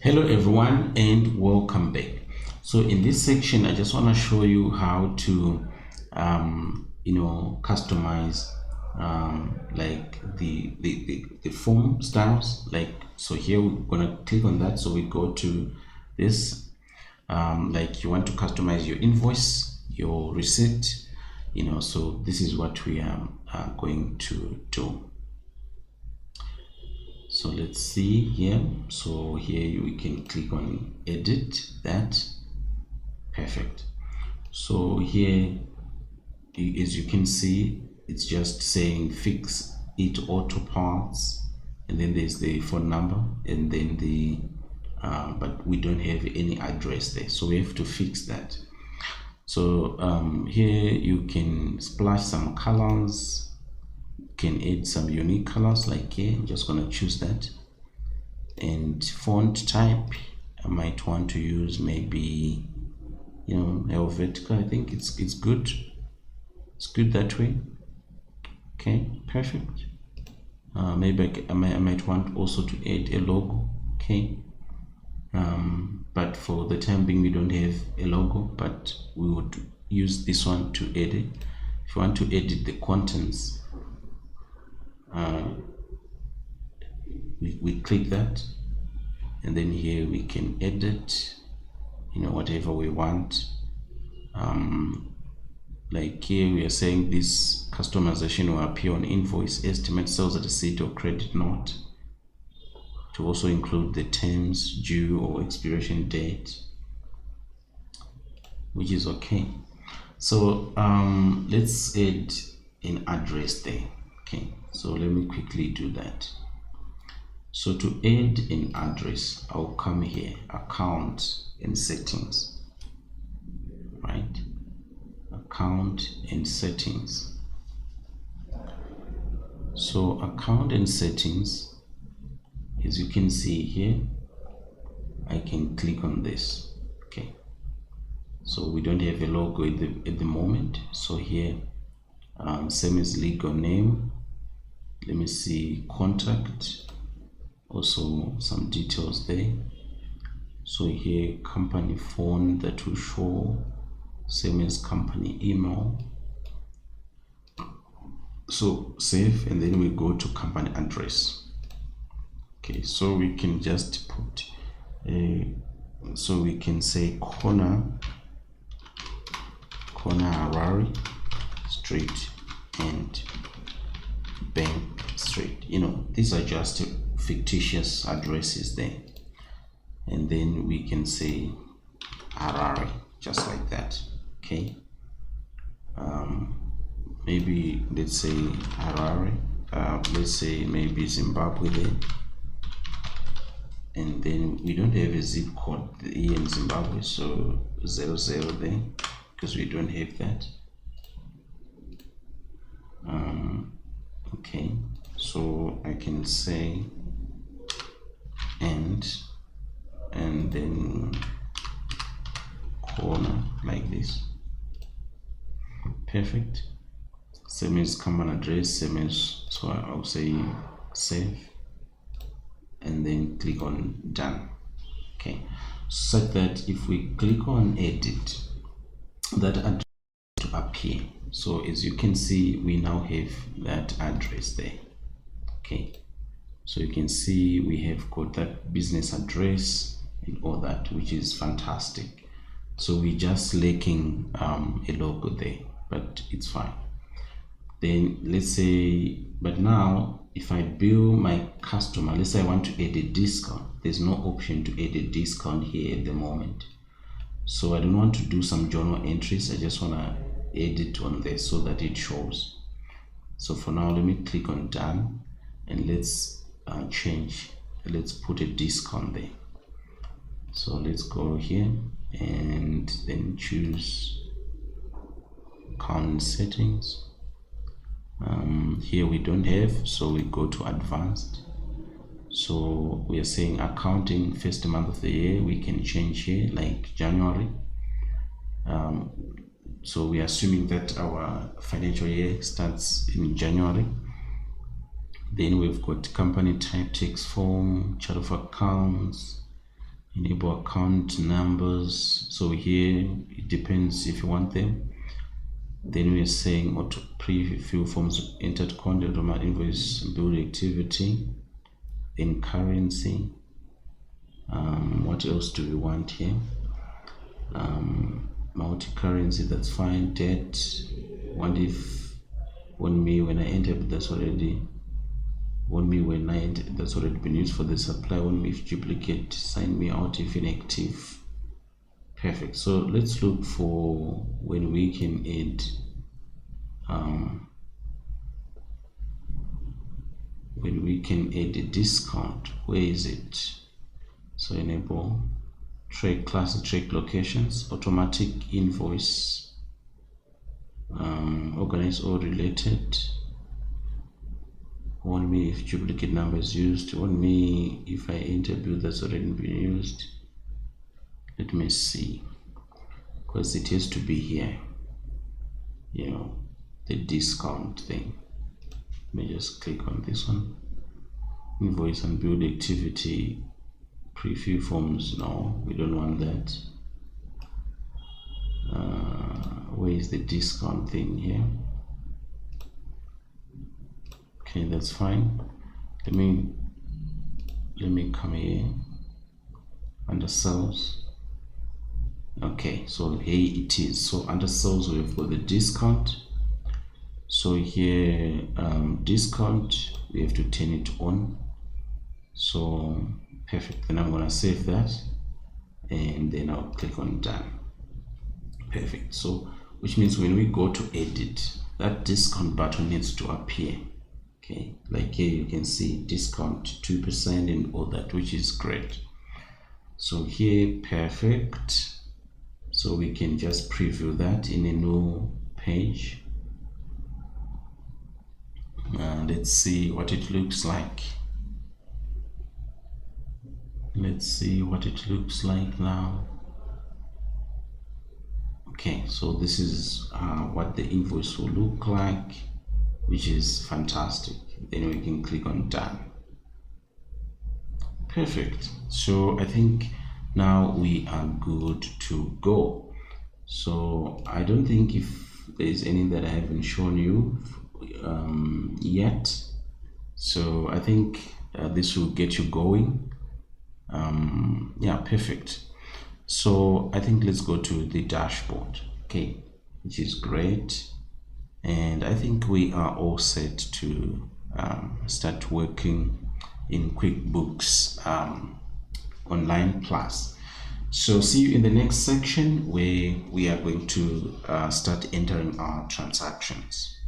Hello everyone and welcome back. So in this section I just want to show you how to customize like the form styles. So here we're gonna click on that. So we go to this, like you want to customize your invoice, your receipt, so this is what we are going to do. So let's see here. So here we can click on edit that. Perfect. So here, as you can see, it's just saying fix it auto parts, and then there's the phone number, and then the but we don't have any address there, so we have to fix that. So here you can splash some colors, can add some unique colors. Like here, I'm just gonna choose that. And font type, I might want to use maybe Helvetica. I think it's good. It's good that way. Okay, perfect. Maybe I might want also to add a logo. Okay, but for the time being we don't have a logo, but we would use this one to edit. If you want to edit the contents, we click that, and then here we can edit whatever we want. Like here we are saying this customization will appear on invoice, estimate, sales receipt or credit note, to also include the terms, due or expiration date, which is okay. So let's add an address there. Okay, so let me quickly do that. So to add an address, I'll come here, account and settings, right? Account and settings. So account and settings, as you can see here, I can click on this. Okay, so we don't have a logo at the moment. So here, same as legal name. Let me see, contact, also some details there. So here, company phone, that will show, same as company email. So save, and then we go to company address. Okay, so we can just put so we can say corner Harare Street and Bank Street. These are just fictitious addresses there, and then we can say Harare, just like that. Okay, maybe let's say Harare, let's say maybe Zimbabwe there, and then we don't have a zip code here in Zimbabwe, so 00 there, because we don't have that. Okay, so I can say and then corner, like this. Perfect. Same as common address, same as, so I'll say save, and then click on done. Okay, so that if we click on edit, that address to appear. So as you can see, we now have that address there. Okay, so you can see we have got that business address and all that, which is fantastic. So we're just lacking a logo there, but it's fine. Then let's say, but now if I bill my customer, let's say I want to add a discount, there's no option to add a discount here at the moment. So I don't want to do some journal entries, I just want to edit on there so that it shows. So for now, let me click on done, and let's change, let's put a discount there. So let's go here and then choose account settings. Here we don't have, so we go to advanced. So we are saying accounting first month of the year, we can change here like January. So we are assuming that our financial year starts in January. Then we've got company type, tax form, chart of accounts, enable account numbers. So here it depends if you want them. Then we are saying auto preview forms entered content on my invoice build activity, then currency. What else do we want here? Multi-currency, that's fine. Debt, what if when I enter, that's already that's already been used for the supply. When if duplicate, sign me out if inactive. Perfect. So let's look for when we can add a discount. Where is it? So enable track class, track locations, automatic invoice, organize all related. On me if duplicate number is used. On me if I enter bill that's already been used. Let me see, because it has to be here, the discount thing. Let me just click on this one. Invoice and build activity, preview forms. No, we don't want that. Where is the discount thing here? Okay, that's fine. Let me come here under sales. Okay, so here it is. So under sales we've got the discount. So here discount, we have to turn it on. So perfect. Then I'm gonna save that, and then I'll click on done. Perfect. So which means when we go to edit, that discount button needs to appear. Okay, like here you can see discount 2% and all that, which is great. So here, perfect. So we can just preview that in a new page. Let's see what it looks like. Let's see what it looks like now. Okay, so this is what the invoice will look like, which is fantastic. Then we can click on done. Perfect. So I think now we are good to go. So I don't think if there's any that I haven't shown you yet. So I think this will get you going. Yeah, perfect. So I think let's go to the dashboard. Okay, which is great. And I think we are all set to start working in QuickBooks Online Plus. So see you in the next section where we are going to start entering our transactions.